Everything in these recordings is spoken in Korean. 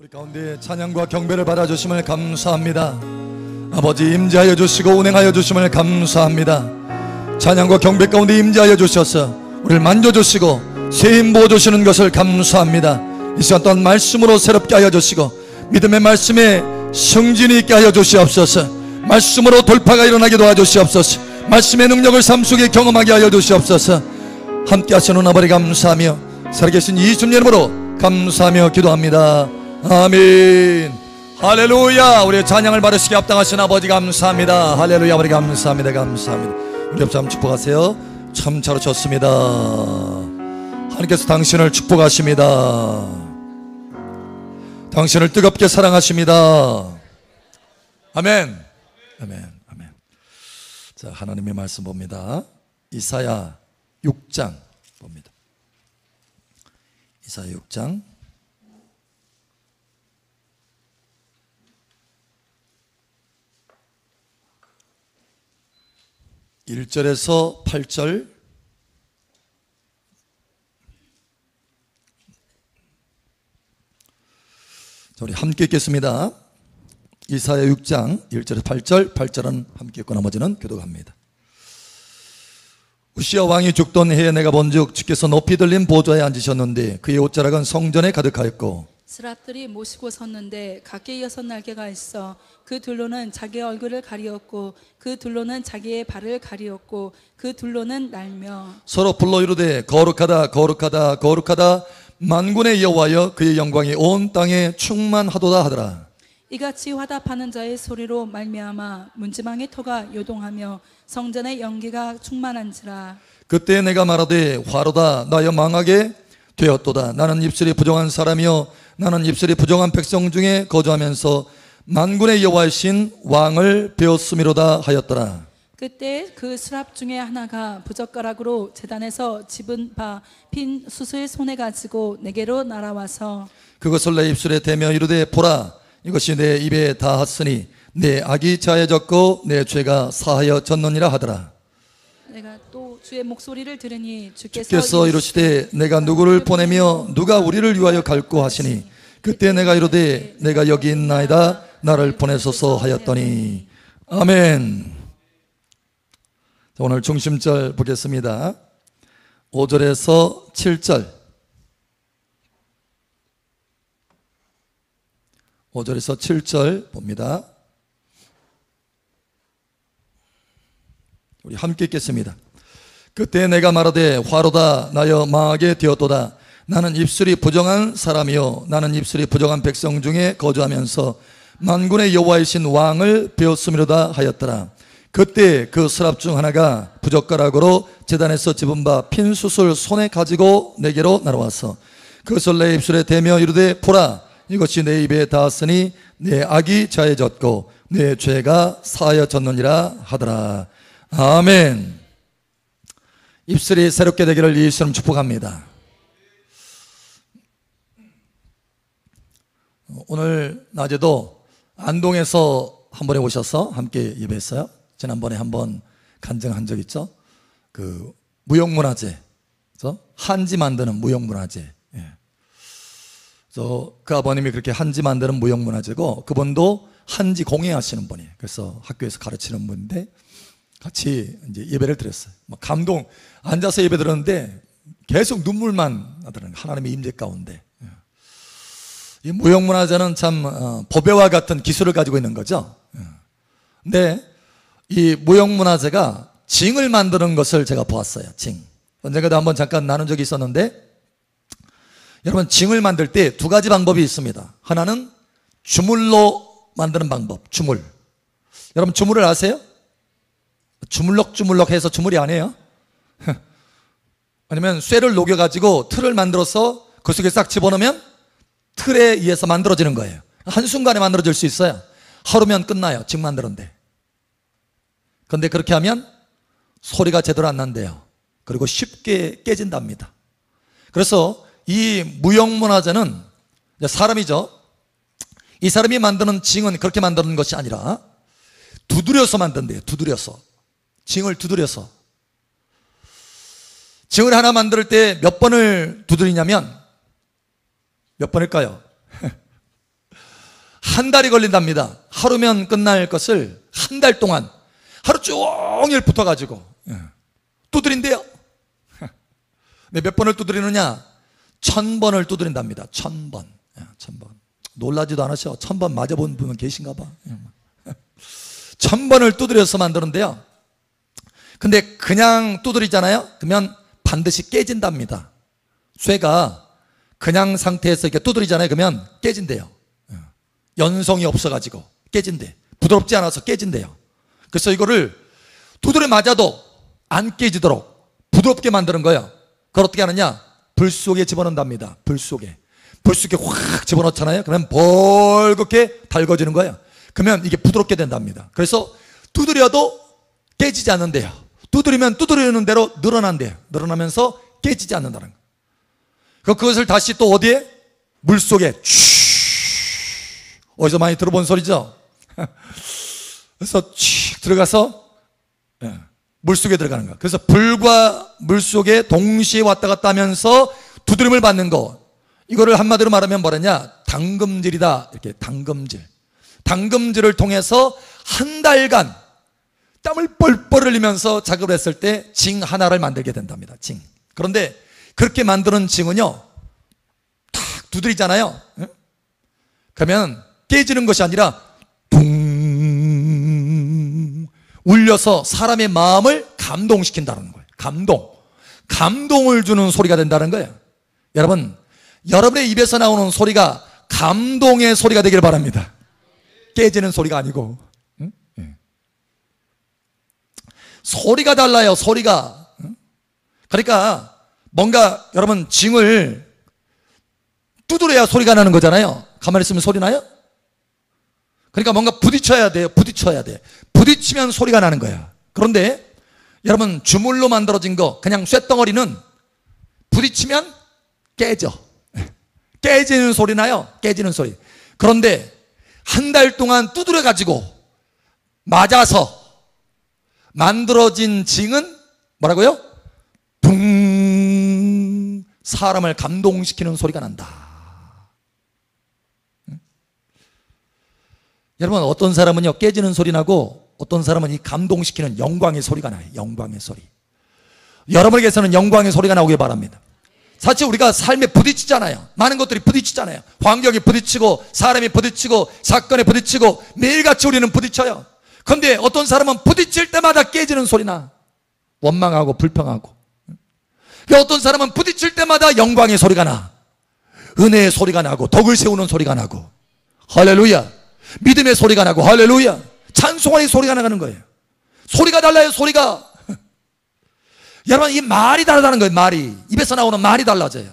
우리 가운데 찬양과 경배를 받아주심을 감사합니다. 아버지 임재하여 주시고 운행하여 주심을 감사합니다. 찬양과 경배 가운데 임재하여 주셔서 우리를 만져주시고 세임 부어주시는 것을 감사합니다. 이 시간 또한 말씀으로 새롭게 하여 주시고 믿음의 말씀에 성진이 있게 하여 주시옵소서. 말씀으로 돌파가 일어나게 도와주시옵소서. 말씀의 능력을 삶 속에 경험하게 하여 주시옵소서. 함께 하시는 아버지 감사하며 살아계신 예수님 이름으로 감사하며 기도합니다. 아멘. 할렐루야. 우리의 찬양을 받으시게 합당하신 아버지 감사합니다. 할렐루야. 아버지 감사합니다. 감사합니다. 우리 옆 사람 축복하세요. 참 잘하셨습니다. 하나님께서 당신을 축복하십니다. 당신을 뜨겁게 사랑하십니다. 아멘. 아멘. 아멘. 자, 하나님의 말씀 봅니다. 이사야 6장 봅니다. 이사야 6장 1절에서 8절. 자, 우리 함께 읽겠습니다. 이사야 6장 1절에서 8절. 8절은 함께 읽고 나머지는 교독합니다. 우시야 왕이 죽던 해에 내가 본즉 주께서 높이 들린 보좌에 앉으셨는데 그의 옷자락은 성전에 가득하였고 스랍들이 모시고 섰는데 각기 6날개가 있어 그 둘로는 자기의 얼굴을 가리었고 그 둘로는 자기의 발을 가리었고 그 둘로는 날며 서로 불러 이르되 거룩하다 거룩하다 거룩하다 만군의 여호와여 그의 영광이 온 땅에 충만하도다 하더라. 이같이 화답하는 자의 소리로 말미암아 문지방의 터가 요동하며 성전의 연기가 충만한지라. 그때 내가 말하되 화로다 나여 망하게 되었도다. 나는 입술이 부정한 사람이요 나는 입술이 부정한 백성 중에 거주하면서 만군의 여호와이신 왕을 배웠음이로다 하였더라. 그때 그 수랍 중에 하나가 부젓가락으로 제단에서 집은 바 핀 숯을 손에 가지고 내게로 날아와서 그것을 내 입술에 대며 이르되 보라 이것이 내 입에 닿았으니 내 악이 자해졌고 내 죄가 사하여졌느니라 하더라. 내가 또 주의 목소리를 들으니 주께서 이르시되 내가 누구를 보내며 누가 우리를 위하여 갈고 하시니 그때 내가 이르되 내가 여기 있나이다 나를 보내소서 하였더니. 아멘. 자, 오늘 중심절 보겠습니다. 5절에서 7절. 5절에서 7절 봅니다. 우리 함께 읽겠습니다. 그때 내가 말하되 화로다 나여 망하게 되었도다. 나는 입술이 부정한 사람이요 나는 입술이 부정한 백성 중에 거주하면서 만군의 여호와이신 왕을 배웠음이로다 하였더라. 그때 그 스랍 중 하나가 부젓가락으로 제단에서 집은 바 핀 숯을 손에 가지고 내게로 날아와서 그것을 내 입술에 대며 이르되 보라 이것이 내 입에 닿았으니 내 악이 자해졌고 내 죄가 사하여졌느니라 하더라. 아멘. 입술이 새롭게 되기를 예수님 축복합니다. 오늘 낮에도 안동에서 한 번에 오셔서 함께 예배했어요. 지난번에 한번 간증한 적 있죠. 그 무형문화재, 한지 만드는 무형문화재. 그 아버님이 그렇게 한지 만드는 무형문화재고 그분도 한지 공예하시는 분이에요. 그래서 학교에서 가르치는 분인데 같이 이제 예배를 드렸어요. 막 감동, 앉아서 예배 드렸는데 계속 눈물만 나더라고요. 하나님의 임재 가운데. 이 무형문화재는 참 법외와 같은 기술을 가지고 있는 거죠. 근데 이 무형문화재가 징을 만드는 것을 제가 보았어요. 징. 언젠가도 한번 잠깐 나눈 적이 있었는데 여러분 징을 만들 때 두 가지 방법이 있습니다. 하나는 주물로 만드는 방법, 주물. 여러분 주물을 아세요? 주물럭주물럭 해서 주물이 아니에요. 아니면 쇠를 녹여가지고 틀을 만들어서 그 속에 싹 집어넣으면 틀에 의해서 만들어지는 거예요. 한순간에 만들어질 수 있어요. 하루면 끝나요. 징 만드는데. 그런데 그렇게 하면 소리가 제대로 안 난대요. 그리고 쉽게 깨진답니다. 그래서 이 무형문화재는 사람이죠. 이 사람이 만드는 징은 그렇게 만드는 것이 아니라 두드려서 만든대요. 두드려서. 징을 두드려서. 징을 하나 만들 때 몇 번을 두드리냐면 몇 번일까요? 한 달이 걸린답니다. 하루면 끝날 것을 한 달 동안 하루 종일 붙어가지고 두드린대요. 몇 번을 두드리느냐? 1000번을 두드린답니다. 1000번. 1000번. 놀라지도 않으셔. 1000번 맞아본 분은 계신가 봐. 1000번을 두드려서 만드는데요. 근데 그냥 두드리잖아요. 그러면 반드시 깨진답니다. 쇠가 그냥 상태에서 이렇게 두드리잖아요. 그러면 깨진대요. 연성이 없어가지고 깨진대. 부드럽지 않아서 깨진대요. 그래서 이거를 두드려 맞아도 안 깨지도록 부드럽게 만드는 거예요. 그걸 어떻게 하느냐? 불 속에 집어넣는답니다. 불 속에 확 집어넣잖아요. 그러면 벌겋게 달궈지는 거예요. 그러면 이게 부드럽게 된답니다. 그래서 두드려도 깨지지 않는데요. 두드리면 두드리는 대로 늘어난대요. 늘어나면서 깨지지 않는다는 거예요. 그것을 다시 또 어디에? 물 속에 어디서 많이 들어본 소리죠? 그래서 들어가서 물 속에 들어가는 거야. 그래서 불과 물 속에 동시에 왔다 갔다 하면서 두드림을 받는 거. 이거를 한마디로 말하면 뭐라냐? 당금질이다. 이렇게 당금질을 통해서 한 달간 땀을 뻘뻘 흘리면서 작업을 했을 때 징 하나를 만들게 된답니다. 징. 그런데 그렇게 만드는 징은요, 탁 두드리잖아요. 그러면 깨지는 것이 아니라 둥 울려서 사람의 마음을 감동시킨다는 거예요. 감동을 주는 소리가 된다는 거예요. 여러분, 여러분의 입에서 나오는 소리가 감동의 소리가 되길 바랍니다. 깨지는 소리가 아니고. 소리가 달라요. 소리가. 그러니까 뭔가 여러분 징을 두드려야 소리가 나는 거잖아요. 가만히 있으면 소리 나요? 그러니까 뭔가 부딪혀야 돼요. 부딪히면 소리가 나는 거야. 그런데 여러분 주물로 만들어진 거 그냥 쇳덩어리는 부딪히면 깨져. 깨지는 소리 나요. 깨지는 소리. 그런데 한 달 동안 두드려 가지고 맞아서 만들어진 징은 뭐라고요? 붕, 사람을 감동시키는 소리가 난다. 여러분, 어떤 사람은요 깨지는 소리 나고 어떤 사람은 이 감동시키는 영광의 소리가 나요. 영광의 소리. 여러분에게서는 영광의 소리가 나오길 바랍니다. 사실 우리가 삶에 부딪히잖아요. 많은 것들이 부딪히잖아요. 환경이 부딪히고 사람이 부딪히고 사건에 부딪히고 매일같이 우리는 부딪혀요. 그런데 어떤 사람은 부딪힐 때마다 깨지는 소리 나. 원망하고 불평하고. 어떤 사람은 부딪힐 때마다 영광의 소리가 나. 은혜의 소리가 나고 덕을 세우는 소리가 나고 할렐루야. 믿음의 소리가 나고 할렐루야. 찬송의 소리가 나가는 거예요. 소리가 달라요. 소리가. 여러분, 이 말이 다르다는 거예요. 말이. 입에서 나오는 말이 달라져요.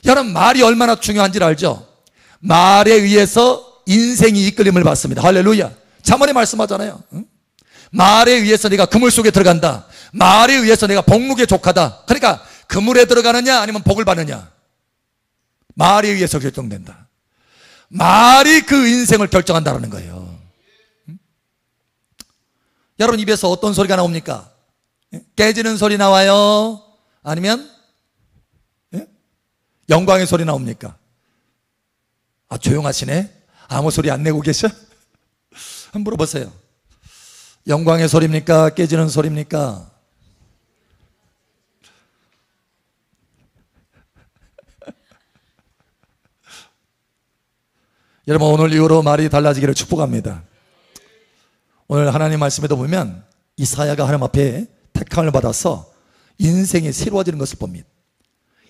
여러분, 말이 얼마나 중요한지를 알죠? 말에 의해서 인생이 이끌림을 받습니다. 할렐루야. 잠언에 말씀하잖아요. 말에 의해서 내가 그물 속에 들어간다. 말에 의해서 내가 복목에 족하다. 그러니까 그물에 들어가느냐 아니면 복을 받느냐. 말에 의해서 결정된다. 말이 그 인생을 결정한다는 거예요. 여러분 입에서 어떤 소리가 나옵니까? 깨지는 소리 나와요? 아니면 영광의 소리 나옵니까? 아, 조용하시네? 아무 소리 안 내고 계셔? 한번 물어보세요. 영광의 소리입니까? 깨지는 소리입니까? 여러분, 오늘 이후로 말이 달라지기를 축복합니다. 오늘 하나님 말씀에도 보면 이사야가 하나님 앞에 택함을 받아서 인생이 새로워지는 것을 봅니다.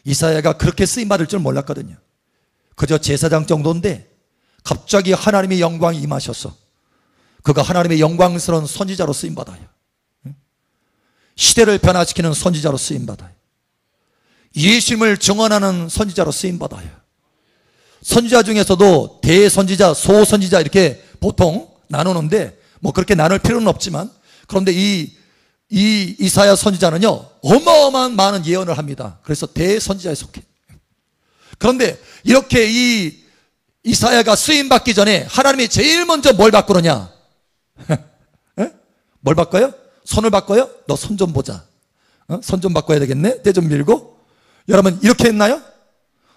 이사야가 그렇게 쓰임받을 줄 몰랐거든요. 그저 제사장 정도인데 갑자기 하나님의 영광이 임하셔서 그가 하나님의 영광스러운 선지자로 쓰임받아요. 시대를 변화시키는 선지자로 쓰임받아요. 예수님을 증언하는 선지자로 쓰임받아요. 선지자 중에서도 대선지자, 소선지자 이렇게 보통 나누는데 뭐 그렇게 나눌 필요는 없지만, 그런데 이 이사야 선지자는요 어마어마한 많은 예언을 합니다. 그래서 대선지자에 속해. 그런데 이렇게 이 이사야가 쓰임받기 전에 하나님이 제일 먼저 뭘 바꾸느냐? 뭘 바꿔요? 손을 바꿔요? 너 손 좀 보자. 손 좀 바꿔야 되겠네. 때 좀 밀고. 여러분 이렇게 했나요?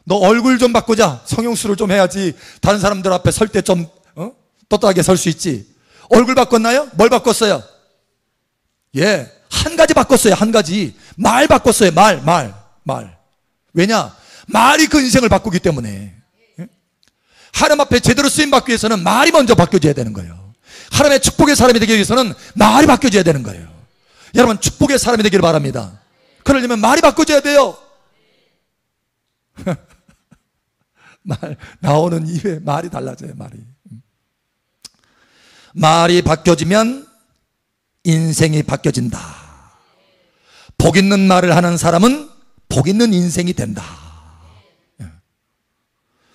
너 얼굴 좀 바꾸자. 성형수를 좀 해야지 다른 사람들 앞에 설 때 좀 떳떳하게 설 수 있지. 얼굴 바꿨나요? 뭘 바꿨어요? 예, 한 가지 바꿨어요. 한 가지. 말 바꿨어요. 말. 왜냐? 말이 그 인생을 바꾸기 때문에. 하나님 앞에 제대로 쓰임 받기 위해서는 말이 먼저 바뀌어져야 되는 거예요. 하나님의 축복의 사람이 되기 위해서는 말이 바뀌어져야 되는 거예요. 여러분, 축복의 사람이 되기를 바랍니다. 그러려면 말이 바뀌어져야 돼요. 말 나오는 입에 말이 달라져요. 말이 바뀌어지면 인생이 바뀌어진다. 복 있는 말을 하는 사람은 복 있는 인생이 된다.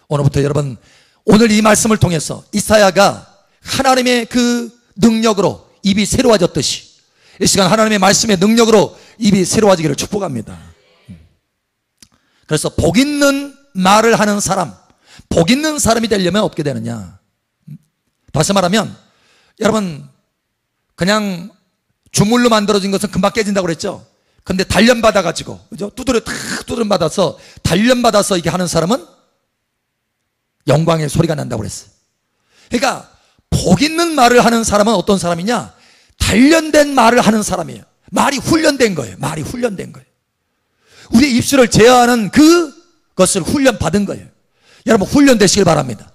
오늘부터 여러분, 오늘 이 말씀을 통해서 이사야가 하나님의 그 능력으로 입이 새로워졌듯이 이 시간 하나님의 말씀의 능력으로 입이 새로워지기를 축복합니다. 그래서 복 있는 말을 하는 사람, 복 있는 사람이 되려면 어떻게 되느냐? 다시 말하면 여러분, 그냥 주물로 만들어진 것은 금방 깨진다고 그랬죠. 근데 단련받아 가지고, 그죠? 두드려 받아서 단련받아서 이게 하는 사람은 영광의 소리가 난다고 그랬어요. 그러니까 복 있는 말을 하는 사람은 어떤 사람이냐? 단련된 말을 하는 사람이에요. 말이 훈련된 거예요. 우리 입술을 제어하는 그것을 훈련받은 거예요. 여러분, 훈련되시길 바랍니다.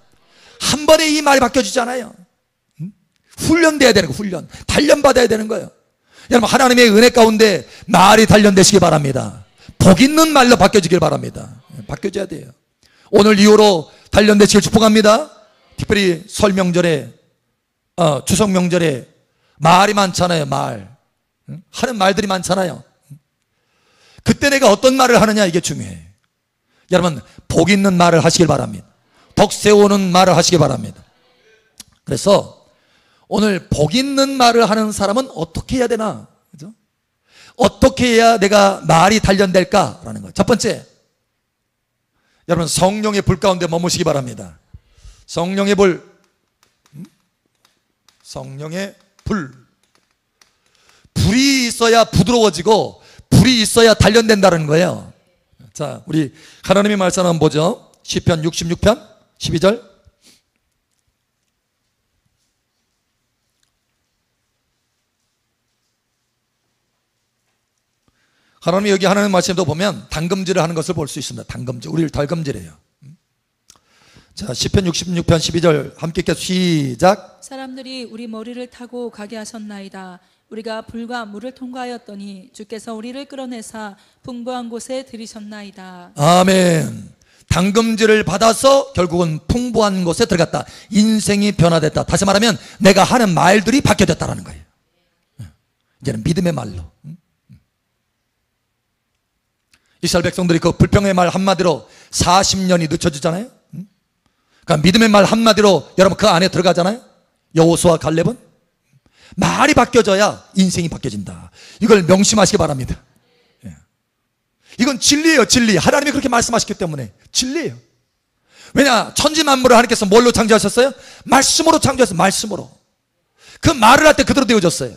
한 번에 이 말이 바뀌어지잖아요. 훈련돼야 되는 거예요. 훈련. 단련받아야 되는 거예요. 여러분, 하나님의 은혜 가운데 말이 단련되시길 바랍니다. 복 있는 말로 바뀌어지길 바랍니다. 바뀌어져야 돼요. 오늘 이후로 단련되시길 축복합니다. 특별히 설 명절에, 추석 명절에 말이 많잖아요. 하는 말들이 많잖아요. 그때 내가 어떤 말을 하느냐, 이게 중요해요. 여러분, 복 있는 말을 하시길 바랍니다. 덕 세우는 말을 하시길 바랍니다. 그래서 오늘 복 있는 말을 하는 사람은 어떻게 해야 되나? 그죠? 어떻게 해야 내가 말이 단련될까라는 거예요. 첫 번째, 여러분, 성령의 불 가운데 머무시기 바랍니다. 성령의 불. 불이 있어야 부드러워지고 불이 있어야 단련된다는 거예요. 자, 우리 하나님의 말씀 한번 보죠. 시편 66편 12절. 하나님이 여기 하나님 말씀도 보면 당금질을 하는 것을 볼 수 있습니다. 당금질. 우리를 달금질해요. 자, 시편 66편 12절 함께 읽겠습니다. 시작. 사람들이 우리 머리를 타고 가게 하셨나이다. 우리가 불과 물을 통과하였더니 주께서 우리를 끌어내사 풍부한 곳에 들이셨나이다. 아멘. 당금질을 받아서 결국은 풍부한 곳에 들어갔다. 인생이 변화됐다. 다시 말하면 내가 하는 말들이 바뀌어졌다는 거예요. 이제는 믿음의 말로. 이스라엘 백성들이 그 불평의 말 한마디로 40년이 늦춰지잖아요. 그러니까 믿음의 말 한마디로 여러분 그 안에 들어가잖아요. 여호수아 갈렙은 말이 바뀌어져야 인생이 바뀌어진다. 이걸 명심하시기 바랍니다. 이건 진리예요. 진리. 하나님이 그렇게 말씀하셨기 때문에 진리예요. 왜냐? 천지만물을 하나님께서 뭘로 창조하셨어요? 말씀으로 창조하셨어요. 말씀으로. 그 말을 할 때 그대로 되어졌어요.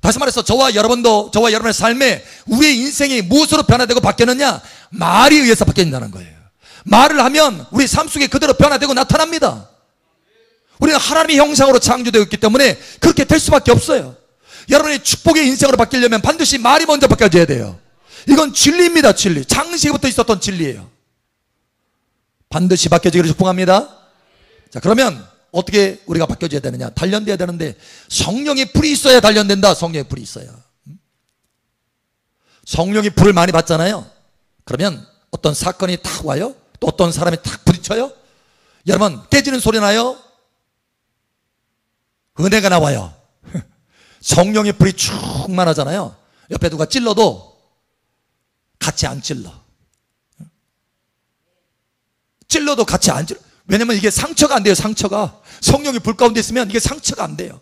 다시 말해서 저와 여러분의 삶에 우리의 인생이 무엇으로 변화되고 바뀌었느냐? 말에 의해서 바뀌어진다는 거예요. 말을 하면 우리 삶 속에 그대로 변화되고 나타납니다. 우리는 하나님의 형상으로 창조되어 있기 때문에 그렇게 될 수밖에 없어요. 여러분의 축복의 인생으로 바뀌려면 반드시 말이 먼저 바뀌어져야 돼요. 이건 진리입니다. 진리. 창세기부터 있었던 진리예요. 반드시 바뀌어지기를 축복합니다. 자, 그러면 어떻게 우리가 바뀌어져야 되느냐? 단련돼야 되는데 성령의 불이 있어야 단련된다. 성령의 불이 있어야. 성령의 불을 많이 받잖아요. 그러면 어떤 사건이 탁 와요. 또 어떤 사람이 탁 부딪혀요. 여러분, 깨지는 소리 나요. 은혜가 나와요. 성령의 불이 충만하잖아요. 옆에 누가 찔러도 같이 안 찔러. 찔러도 같이 안 찔러. 왜냐면 이게 상처가 안 돼요. 상처가. 성령의 불 가운데 있으면 이게 상처가 안 돼요.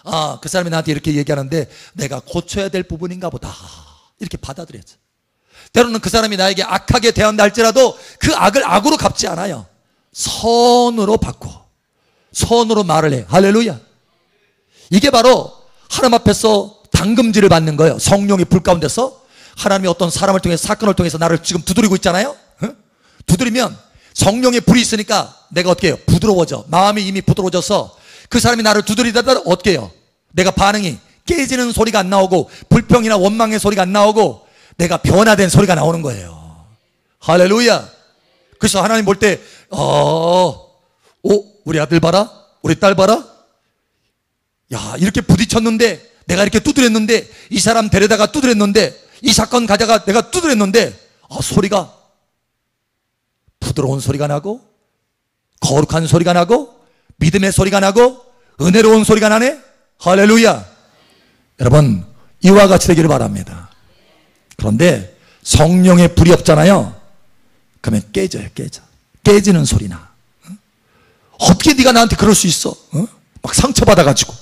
아, 그 사람이 나한테 이렇게 얘기하는데 내가 고쳐야 될 부분인가 보다. 이렇게 받아들여야죠. 때로는 그 사람이 나에게 악하게 대한다 할지라도 그 악을 악으로 갚지 않아요. 선으로 바꿔. 선으로 말을 해. 할렐루야. 이게 바로 하나님 앞에서 당금질을 받는 거예요. 성령의 불 가운데서 하나님이 어떤 사람을 통해서 사건을 통해서 나를 지금 두드리고 있잖아요. 두드리면 성령의 불이 있으니까 내가 어떻게 해요? 부드러워져. 마음이 이미 부드러워져서 그 사람이 나를 두드리다 어떻게 해요? 내가 반응이 깨지는 소리가 안 나오고 불평이나 원망의 소리가 안 나오고 내가 변화된 소리가 나오는 거예요. 할렐루야. 그래서 하나님 볼 때 우리 아들 봐라, 우리 딸 봐라. 야, 이렇게 부딪혔는데, 내가 이렇게 두드렸는데, 이 사람 데려다가 두드렸는데, 이 사건 가져가 내가 두드렸는데, 소리가 부드러운 소리가 나고, 거룩한 소리가 나고, 믿음의 소리가 나고, 은혜로운 소리가 나네. 할렐루야. 여러분, 이와 같이 되기를 바랍니다. 그런데 성령의 불이 없잖아요. 그러면 깨져요. 깨지는 소리 나. 어떻게 네가 나한테 그럴 수 있어? 막 상처받아가지고.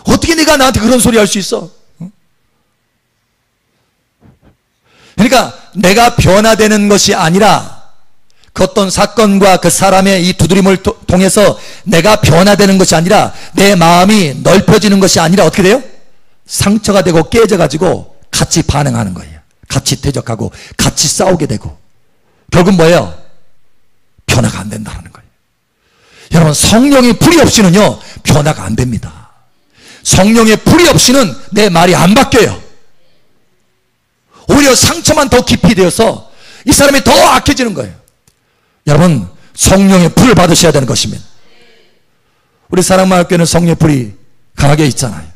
어떻게 네가 나한테 그런 소리 할 수 있어? 그러니까 내가 변화되는 것이 아니라 그 어떤 사건과 그 사람의 이 두드림을 통해서 내가 변화되는 것이 아니라 내 마음이 넓혀지는 것이 아니라 어떻게 돼요? 상처가 되고 깨져가지고 같이 반응하는 거예요. 같이 대적하고 같이 싸우게 되고 결국 뭐예요? 변화가 안 된다는 거예요. 여러분, 성령의 불이 없이는요 변화가 안 됩니다. 성령의 불이 없이는 내 말이 안 바뀌어요. 오히려 상처만 더 깊이 되어서 이 사람이 더 악해지는 거예요. 여러분, 성령의 불을 받으셔야 되는 것입니다. 우리 사랑마을교회는 성령의 불이 강하게 있잖아요.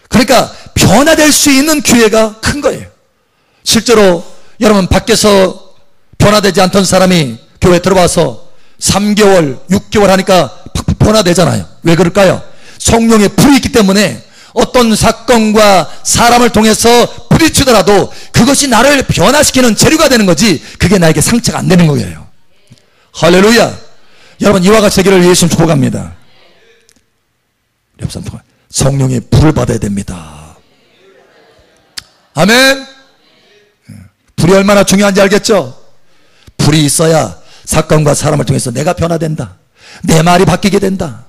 그러니까 변화될 수 있는 기회가 큰 거예요. 실제로 여러분, 밖에서 변화되지 않던 사람이 교회에 들어와서 3개월, 6개월 하니까 팍팍 변화되잖아요. 왜 그럴까요? 성령의 불이 있기 때문에 어떤 사건과 사람을 통해서 부딪히더라도 그것이 나를 변화시키는 재료가 되는 거지 그게 나에게 상처가 안 되는 거예요. 할렐루야. 여러분, 이와 같이 되기를 예수님 축복합니다. 성령의 불을 받아야 됩니다. 아멘. 불이 얼마나 중요한지 알겠죠? 불이 있어야 사건과 사람을 통해서 내가 변화된다. 내 말이 바뀌게 된다.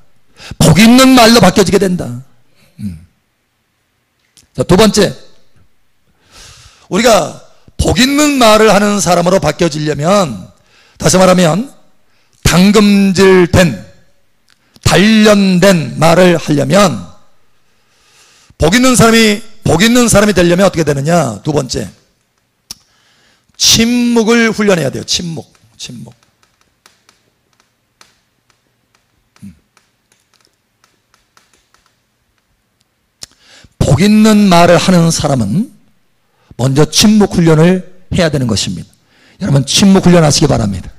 복 있는 말로 바뀌어지게 된다. 자, 두 번째, 우리가 복 있는 말을 하는 사람으로 바뀌어지려면, 다시 말하면 당금질된, 단련된 말을 하려면, 복 있는 사람이 되려면 어떻게 되느냐? 두 번째, 침묵을 훈련해야 돼요. 침묵. 복 있는 말을 하는 사람은 먼저 침묵 훈련을 해야 되는 것입니다. 여러분, 침묵 훈련 하시기 바랍니다.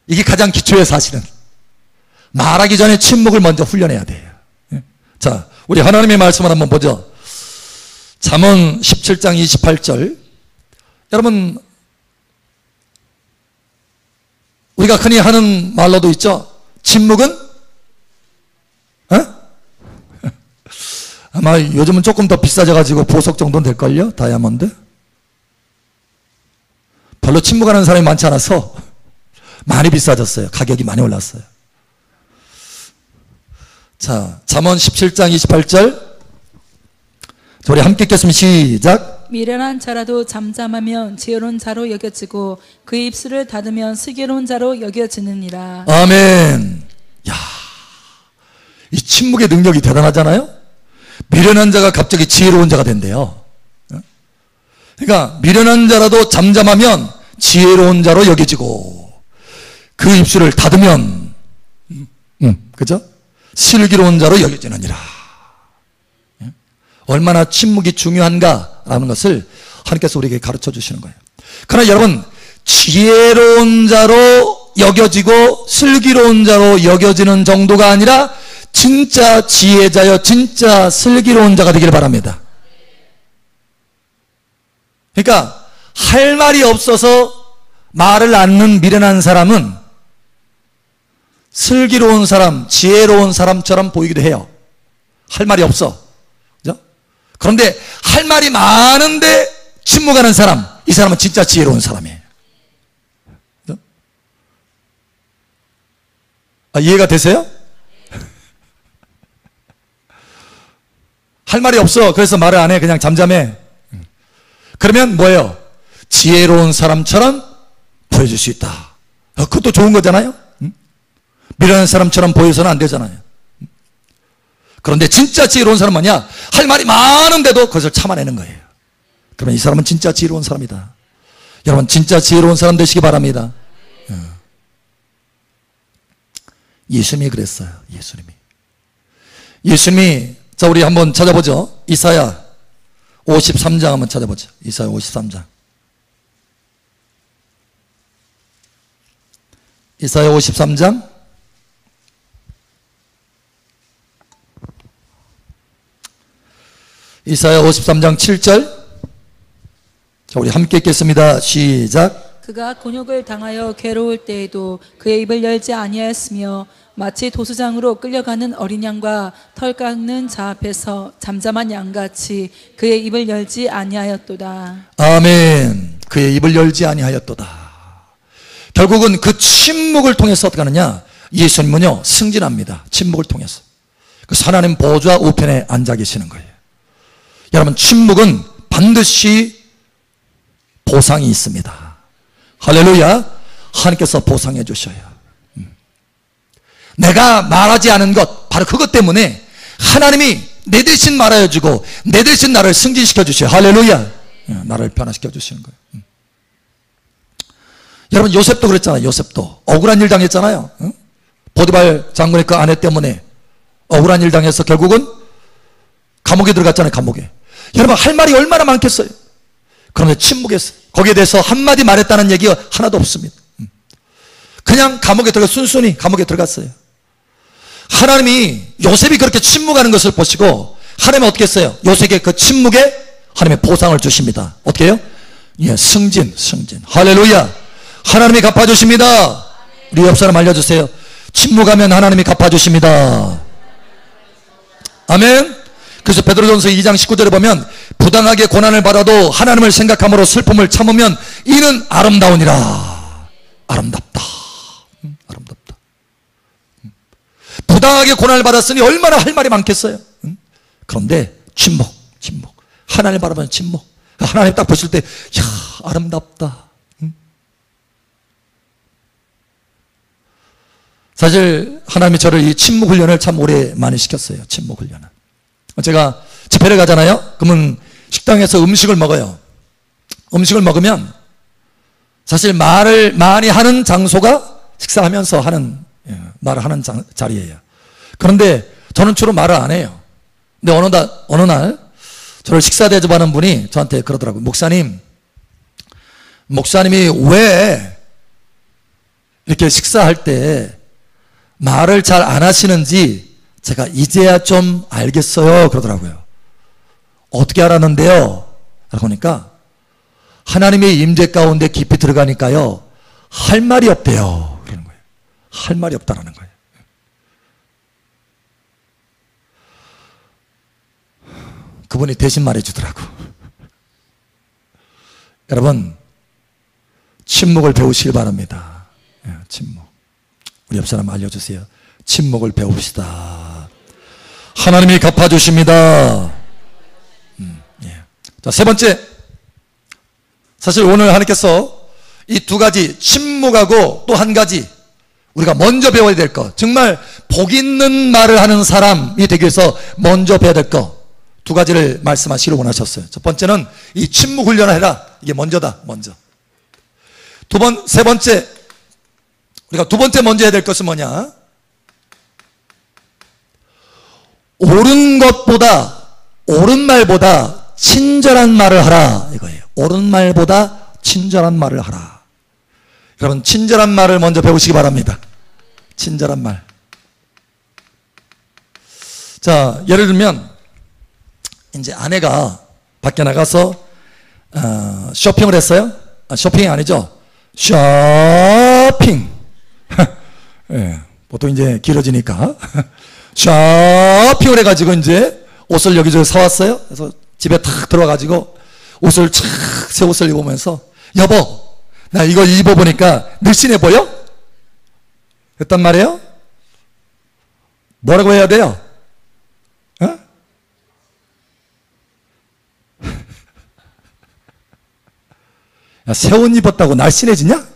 이게 가장 기초예요. 사실은 말하기 전에 침묵을 먼저 훈련해야 돼요. 자, 우리 하나님의 말씀을 한번 보죠. 잠언 17장 28절. 여러분, 우리가 흔히 하는 말로도 있죠. 침묵은 아마 요즘은 조금 더 비싸져가지고 보석 정도는 될걸요? 다이아몬드? 별로 침묵하는 사람이 많지 않아서 많이 비싸졌어요. 가격이 많이 올랐어요. 자, 잠언 17장 28절. 우리 함께 읽겠습니다. 시작. 미련한 자라도 잠잠하면 지혜로운 자로 여겨지고 그 입술을 닫으면 슬기로운 자로 여겨지느니라. 아멘. 야, 이 침묵의 능력이 대단하잖아요. 미련한 자가 갑자기 지혜로운 자가 된대요. 그러니까 미련한 자라도 잠잠하면 지혜로운 자로 여겨지고 그 입술을 닫으면 그죠? 슬기로운 자로 여겨지느니라. 얼마나 침묵이 중요한가라는 것을 하나님께서 우리에게 가르쳐 주시는 거예요. 그러나 여러분, 지혜로운 자로 여겨지고 슬기로운 자로 여겨지는 정도가 아니라 진짜 지혜자여 진짜 슬기로운 자가 되기를 바랍니다. 그러니까 할 말이 없어서 말을 않는 미련한 사람은 슬기로운 사람, 지혜로운 사람처럼 보이기도 해요. 할 말이 없어. 그죠? 그런데 할 말이 많은데 침묵하는 사람, 이 사람은 진짜 지혜로운 사람이에요. 그죠? 이해가 되세요? 할 말이 없어. 그래서 말을 안 해. 그냥 잠잠해. 그러면 뭐예요? 지혜로운 사람처럼 보여줄 수 있다. 그것도 좋은 거잖아요. 미련한 사람처럼 보여서는 안 되잖아요. 그런데 진짜 지혜로운 사람은 뭐냐? 할 말이 많은데도 그것을 참아내는 거예요. 그러면 이 사람은 진짜 지혜로운 사람이다. 여러분 진짜 지혜로운 사람 되시기 바랍니다. 예수님이 그랬어요. 예수님이 자 우리 한번 찾아보죠. 이사야 53장 한번 찾아보죠. 이사야 53장. 이사야 53장 이사야 53장 7절. 자 우리 함께 읽겠습니다. 시작. 그가 곤욕을 당하여 괴로울 때에도 그의 입을 열지 아니하였으며 마치 도수장으로 끌려가는 어린 양과 털 깎는 자 앞에서 잠잠한 양같이 그의 입을 열지 아니하였도다. 아멘. 그의 입을 열지 아니하였도다. 결국은 그 침묵을 통해서 어떻게 하느냐? 예수님은요 승진합니다. 침묵을 통해서. 그 하나님 보좌 우편에 앉아 계시는 거예요. 여러분 침묵은 반드시 보상이 있습니다. 할렐루야. 하나님께서 보상해 주셔요. 내가 말하지 않은 것 바로 그것 때문에 하나님이 내 대신 말하여 주고 내 대신 나를 승진시켜 주셔요. 할렐루야. 나를 변화시켜 주시는 거예요. 여러분 요셉도 그랬잖아요. 요셉도 억울한 일 당했잖아요. 보디발 장군의 그 아내 때문에 억울한 일 당해서 결국은 감옥에 들어갔잖아요. 감옥에. 여러분 할 말이 얼마나 많겠어요. 그런데 침묵했어요. 거기에 대해서 한마디 말했다는 얘기가 하나도 없습니다. 그냥 감옥에 들어가 순순히 감옥에 들어갔어요. 하나님이 요셉이 그렇게 침묵하는 것을 보시고 하나님은 어떻게 했어요? 요셉에게 그 침묵에 하나님의 보상을 주십니다. 어떻게 해요? 예, 승진. 할렐루야. 하나님이 갚아주십니다. 우리 옆 사람 알려주세요. 침묵하면 하나님이 갚아주십니다. 아멘. 그래서 베드로전서 2장 19절에 보면 부당하게 고난을 받아도 하나님을 생각함으로 슬픔을 참으면 이는 아름다우니라. 아름답다. 부당하게 고난을 받았으니 얼마나 할 말이 많겠어요. 그런데 침묵. 하나님 바라보는 침묵. 하나님 딱 보실 때 야 아름답다. 사실 하나님이 저를 이 침묵 훈련을 참 오래 많이 시켰어요. 침묵 훈련을. 제가 집회를 가잖아요. 그러면 식당에서 음식을 먹어요. 음식을 먹으면 사실 말을 많이 하는 장소가 식사하면서 하는 말을 하는 자리예요. 그런데 저는 주로 말을 안 해요. 근데 어느 날 저를 식사 대접하는 분이 저한테 그러더라고요. 목사님이 왜 이렇게 식사할 때 말을 잘 안 하시는지 제가 이제야 좀 알겠어요. 그러더라고요. 어떻게 알았는데요? 그러니까 하나님의 임재 가운데 깊이 들어가니까요. 할 말이 없대요. 그러는 거예요. 할 말이 없다라는 거예요. 그분이 대신 말해주더라고. 여러분 침묵을 배우시길 바랍니다. 침묵. 우리 옆 사람 알려주세요. 침묵을 배웁시다. 하나님이 갚아주십니다. 자, 세 번째. 사실 오늘 하나님께서 이 두 가지 침묵하고 또 한 가지 우리가 먼저 배워야 될 것, 정말 복 있는 말을 하는 사람이 되기 위해서 먼저 배워야 될 것 두 가지를 말씀하시기를 원하셨어요. 첫 번째는 이 침묵 훈련을 해라. 이게 먼저다. 먼저. 세 번째 우리가 두 번째 먼저 해야 될 것은 뭐냐? 옳은 것보다 옳은 말보다 친절한 말을 하라 이거예요. 옳은 말보다 친절한 말을 하라. 여러분 친절한 말을 먼저 배우시기 바랍니다. 친절한 말. 자, 예를 들면 이제 아내가 밖에 나가서 쇼핑을 했어요. 쇼핑이 아니죠. 쇼핑. 예, 보통 이제 길어지니까 쇼핑을 해가지고 이제 옷을 여기저기 사왔어요. 그래서 집에 탁 들어와가지고 옷을 착 새 옷을 입으면서 여보 나 이거 입어보니까 늘씬해 보여? 그랬단 말이에요. 뭐라고 해야 돼요? 어? 새 옷 입었다고 날씬해지냐?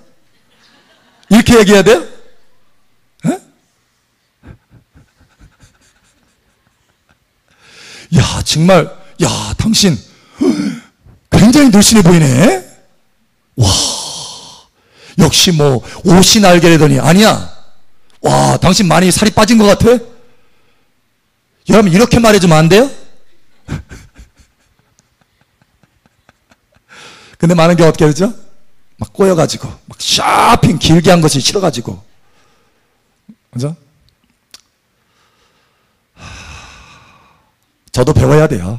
이렇게 얘기해야 돼요? 에? 야, 정말, 야, 당신 굉장히 늘씬해 보이네. 와, 역시 뭐 옷이 날개라더니 아니야. 와, 당신 많이 살이 빠진 것 같아? 여러분, 이렇게 말해주면 안 돼요? 근데 많은 게 어떻게 되죠? 막 꼬여가지고, 막 쇼핑 길게 한 것이 싫어가지고. 그죠? 저도 배워야 돼요.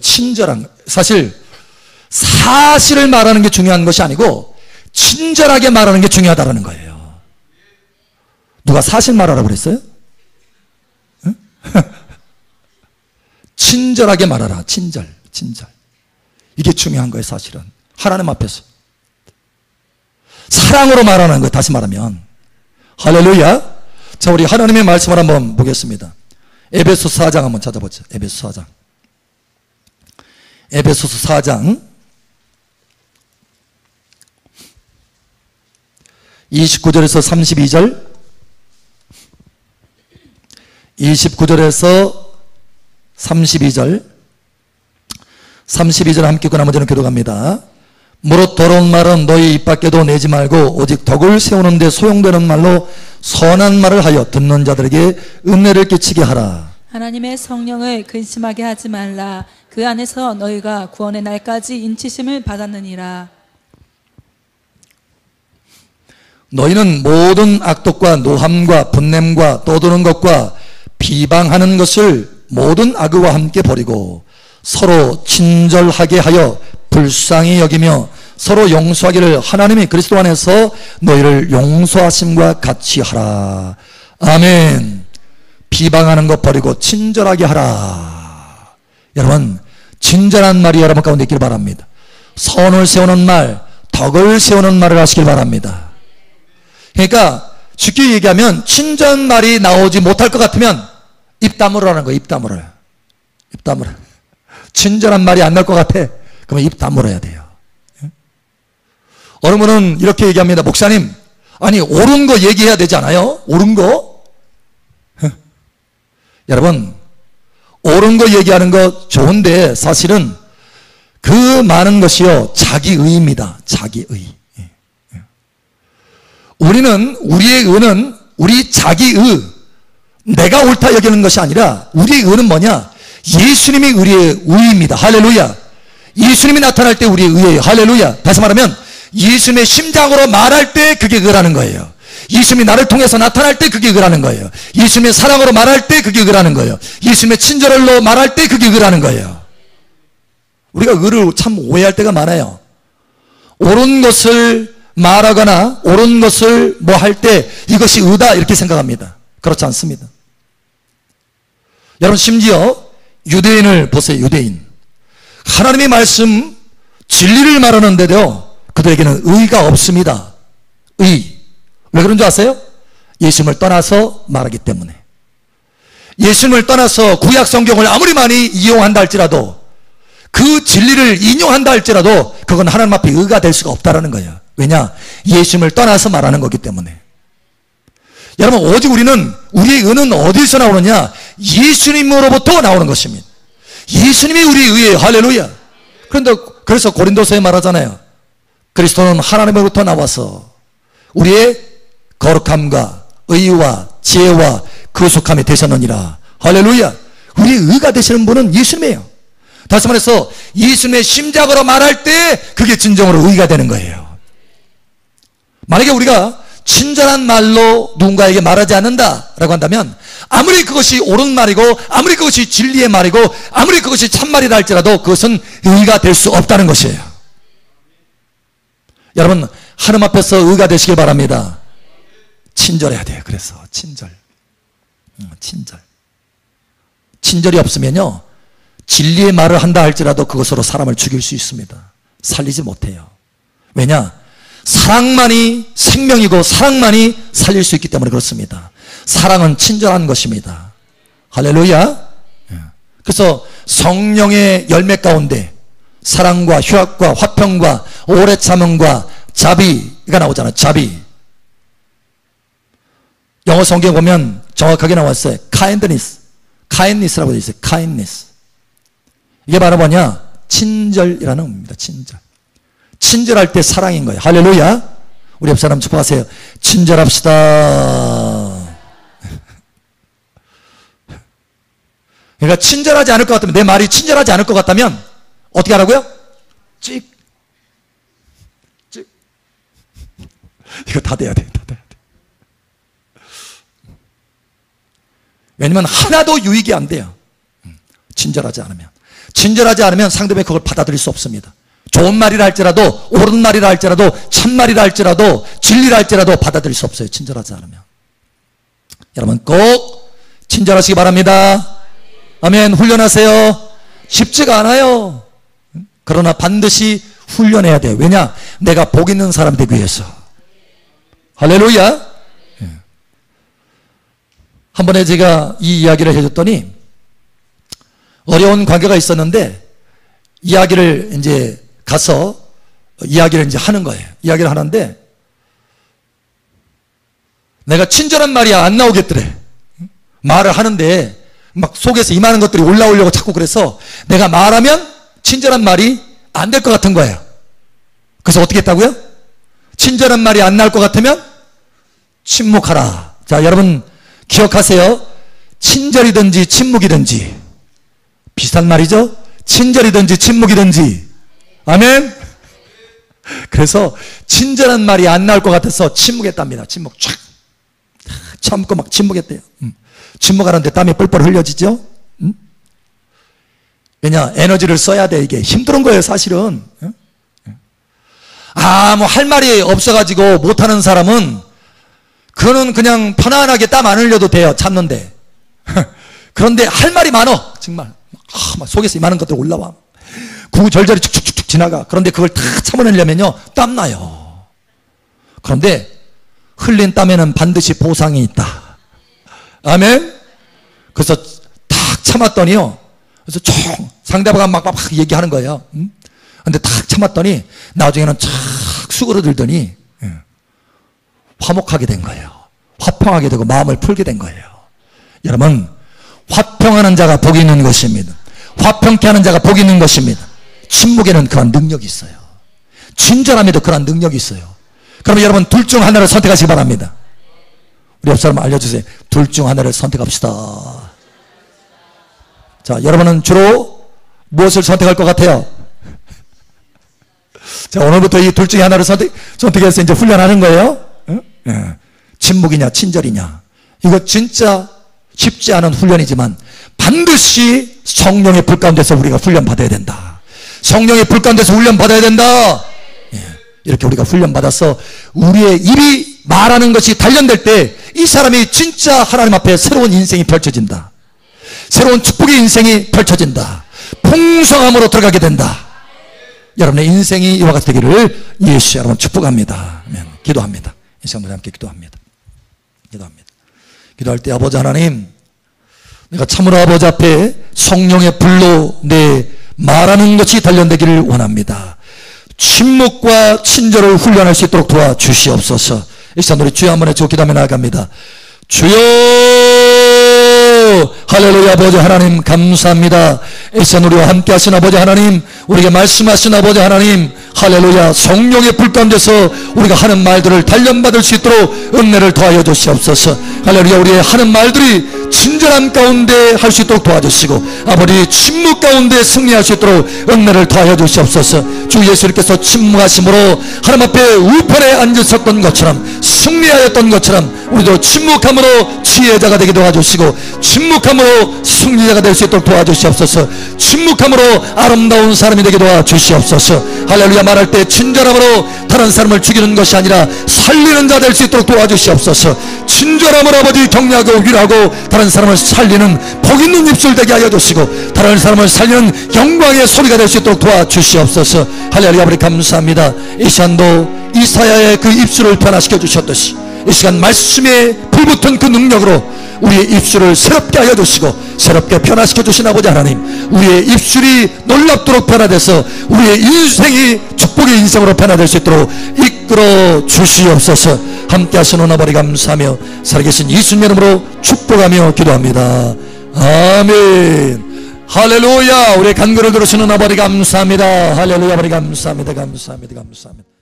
친절한, 사실을 말하는 게 중요한 것이 아니고 친절하게 말하는 게 중요하다는 거예요. 누가 사실 말하라고 그랬어요? 응? 친절하게 말하라. 친절. 이게 중요한 거예요, 사실은. 하나님 앞에서. 사랑으로 말하는 거예요, 다시 말하면. 할렐루야. 자, 우리 하나님의 말씀을 한번 보겠습니다. 에베소서 4장 한번 찾아보죠. 에베소서 4장. 에베소서 4장 29절에서 32절, 29절에서 32절, 32절 함께 읽고 나머지는 교독합니다. 무릇 더러운 말은 너희 입 밖에도 내지 말고 오직 덕을 세우는 데 소용되는 말로 선한 말을 하여 듣는 자들에게 은혜를 끼치게 하라. 하나님의 성령을 근심하게 하지 말라. 그 안에서 너희가 구원의 날까지 인치심을 받았느니라. 너희는 모든 악독과 노함과 분냄과 떠드는 것과 비방하는 것을 모든 악의와 함께 버리고 서로 친절하게 하여 불쌍히 여기며 서로 용서하기를 하나님이 그리스도 안에서 너희를 용서하심과 같이 하라. 아멘. 비방하는 것 버리고 친절하게 하라. 여러분, 친절한 말이 여러분 가운데 있길 바랍니다. 선을 세우는 말, 덕을 세우는 말을 하시길 바랍니다. 그러니까 쉽게 얘기하면 친절한 말이 나오지 못할 것 같으면 입 다물으라는 거예요. 입 다물어요. 입 다물어. 친절한 말이 안 날 것 같아. 그러면 입 다물어야 돼요. 어느 분은 이렇게 얘기합니다. 목사님, 아니 옳은 거 얘기해야 되지 않아요? 옳은 거? 여러분, 옳은 거 얘기하는 거 좋은데 사실은 그 많은 것이요 자기의입니다. 자기의. 우리는 우리의 의는 우리 자기의, 내가 옳다 여기는 것이 아니라 우리의 의는 뭐냐? 예수님이 우리의 의입니다. 할렐루야. 예수님이 나타날 때 우리의 의예요. 할렐루야. 다시 말하면 예수님의 심장으로 말할 때 그게 의라는 거예요. 예수님이 나를 통해서 나타날 때 그게 의라는 거예요. 예수님의 사랑으로 말할 때 그게 의라는 거예요. 예수님의 친절로 말할 때 그게 의라는 거예요. 우리가 의를 참 오해할 때가 많아요. 옳은 것을 말하거나 옳은 것을 뭐 할 때 이것이 의다 이렇게 생각합니다. 그렇지 않습니다. 여러분, 심지어 유대인을 보세요. 유대인. 하나님의 말씀 진리를 말하는데도 그들에게는 의가 없습니다. 의. 왜 그런 줄 아세요? 예수님을 떠나서 말하기 때문에. 예수님을 떠나서 구약 성경을 아무리 많이 이용한다 할지라도 그 진리를 인용한다 할지라도 그건 하나님 앞에 의가 될 수가 없다라는 거예요. 왜냐? 예수님을 떠나서 말하는 거기 때문에. 여러분, 오직 우리는 우리의 의는 어디서 나오느냐? 예수님으로부터 나오는 것입니다. 예수님이 우리의 의예요. 할렐루야. 그런데 그래서 고린도서에 말하잖아요. 그리스도는 하나님으로부터 나와서 우리의 거룩함과 의와 지혜와 구속함이 되셨느니라. 할렐루야. 우리의 의가 되시는 분은 예수님이에요. 다시 말해서 예수님의 심장으로 말할 때 그게 진정으로 의가 되는 거예요. 만약에 우리가 친절한 말로 누군가에게 말하지 않는다라고 한다면 아무리 그것이 옳은 말이고 아무리 그것이 진리의 말이고 아무리 그것이 참말이라 할지라도 그것은 의가 될 수 없다는 것이에요. 여러분, 하나님 앞에서 의가 되시길 바랍니다. 친절해야 돼요. 그래서 친절이 없으면요 진리의 말을 한다 할지라도 그것으로 사람을 죽일 수 있습니다. 살리지 못해요. 왜냐? 사랑만이 생명이고 사랑만이 살릴 수 있기 때문에 그렇습니다. 사랑은 친절한 것입니다. 할렐루야. 그래서 성령의 열매 가운데 사랑과 휴학과 화평과 오래 참음과 자비가 나오잖아요. 자비. 영어 성경 보면 정확하게 나왔어요. kindness라고 되어 있어요. kindness. 이게 바로 뭐냐? 친절이라는 의미입니다. 친절. 친절할 때 사랑인 거예요. 할렐루야. 우리 옆 사람 축복하세요. 친절합시다. 그러니까 친절하지 않을 것 같으면, 내 말이 친절하지 않을 것 같다면 어떻게 하라고요? 찍. 이거 다 돼야 돼. 다 돼야 돼. 왜냐면 하나도 유익이 안 돼요. 친절하지 않으면 상대방이 그걸 받아들일 수 없습니다. 좋은 말이라 할지라도, 옳은 말이라 할지라도, 참말이라 할지라도, 진리라 할지라도 받아들일 수 없어요. 친절하지 않으면. 여러분 꼭 친절하시기 바랍니다. 아멘. 훈련하세요. 쉽지가 않아요. 그러나 반드시 훈련해야 돼요. 왜냐? 내가 복 있는 사람 되기 위해서. 할렐루야. 한 번에 제가 이 이야기를 해줬더니 어려운 관계가 있었는데 이야기를 이제 가서 이야기를 이제 하는 거예요. 이야기를 하는데 내가 친절한 말이 안 나오겠더래. 말을 하는데 막 속에서 임하는 것들이 올라오려고 자꾸 그래서 내가 말하면 친절한 말이 안 될 것 같은 거예요. 그래서 어떻게 했다고요? 친절한 말이 안 나올 것 같으면 침묵하라. 자, 여러분 기억하세요. 친절이든지 침묵이든지 비슷한 말이죠. 친절이든지 침묵이든지. 아멘. 그래서 친절한 말이 안 나올 것 같아서 침묵했답니다. 침묵 촥 참고 막 침묵했대요. 침묵하는데 땀이 뻘뻘 흘려지죠. 왜냐? 에너지를 써야 돼. 이게 힘든 거예요 사실은. 뭐 할 말이 없어가지고 못하는 사람은 그거는 그냥 편안하게 땀 안 흘려도 돼요. 참는데. 그런데 할 말이 많어. 정말 막 속에서 임하는 것들 올라와. 구절절이 축축축 지나가. 그런데 그걸 다 참아내려면요 땀나요. 그런데 흘린 땀에는 반드시 보상이 있다. 아멘. 그래서 탁 참았더니요, 그래서 총 상대방은 막 얘기하는 거예요. 근데 탁 참았더니 나중에는 착 수그러들더니 화목하게 된 거예요. 화평하게 되고 마음을 풀게 된 거예요. 여러분 화평하는 자가 복이 있는 것입니다. 화평케 하는 자가 복이 있는 것입니다. 침묵에는 그런 능력이 있어요. 친절함에도 그런 능력이 있어요. 그러면 여러분 둘 중 하나를 선택하시기 바랍니다. 우리 옆 사람 알려주세요. 둘 중 하나를 선택합시다. 자, 여러분은 주로 무엇을 선택할 것 같아요? 자, 오늘부터 이 둘 중에 하나를 선택해서 이제 훈련하는 거예요. 침묵이냐 친절이냐. 이거 진짜 쉽지 않은 훈련이지만 반드시 성령의 불 가운데서 우리가 훈련 받아야 된다. 성령의 불 가운데서 훈련 받아야 된다. 이렇게 우리가 훈련 받아서 우리의 입이 말하는 것이 단련될 때 이 사람이 진짜 하나님 앞에 새로운 인생이 펼쳐진다. 새로운 축복의 인생이 펼쳐진다. 풍성함으로 들어가게 된다. 여러분의 인생이 이와 같이 되기를 예수 여러분 축복합니다. 아멘. 기도합니다. 이 시간 우리 함께 기도합니다. 기도할 때 아버지 하나님, 내가 참으로 아버지 앞에 성령의 불로 내 말하는 것이 단련되기를 원합니다. 침묵과 친절을 훈련할 수 있도록 도와주시옵소서. 이 시간 우리 주여 한번 해주고 기도하며 나아갑니다. 주여 할렐루야. 아버지 하나님 감사합니다. 이 시간 우리와 함께 하신 아버지 하나님, 우리에게 말씀하신 아버지 하나님, 할렐루야. 성령의 불 가운데서 우리가 하는 말들을 단련받을 수 있도록 은혜를 더하여 주시옵소서. 할렐루야. 우리의 하는 말들이 친절함 가운데 할 수 있도록 도와주시고 아버지 침묵 가운데 승리할 수 있도록 은혜를 더하여 주시옵소서. 주 예수님께서 침묵하심으로 하나님 앞에 우편에 앉으셨던 것처럼, 승리하였던 것처럼 우리도 침묵함으로 지혜자가 되게 도와주시고 침묵함으로 승리자가 될 수 있도록 도와주시옵소서. 침묵함으로 아름다운 사람이 되게 도와주시옵소서. 할렐루야. 말할 때 친절함으로 다른 사람을 죽이는 것이 아니라 살리는 자 될 수 있도록 도와주시옵소서. 친절함으로 아버지 격려하고 위로하고 다른 사람을 살리는 복 있는 입술 되게 하여 주시고 다른 사람을 살리는 영광의 소리가 될 수 있도록 도와주시옵소서. 할렐루야. 아버지 감사합니다. 이 시간도 이사야의 그 입술을 변화시켜 주셨듯이 이 시간 말씀에 불붙은 그 능력으로 우리의 입술을 새롭게 하여 주시고 새롭게 변화시켜 주신 아버지 하나님, 우리의 입술이 놀랍도록 변화돼서 우리의 인생이 축복의 인생으로 변화될 수 있도록 이끌어 주시옵소서. 함께 하시는 아버지 감사하며 살아계신 예수님 이름으로 축복하며 기도합니다. 아멘. 할렐루야. 우리의 간구를 들으시는 아버지 감사합니다. 할렐루야. 아버지 감사합니다. 감사합니다. 감사합니다.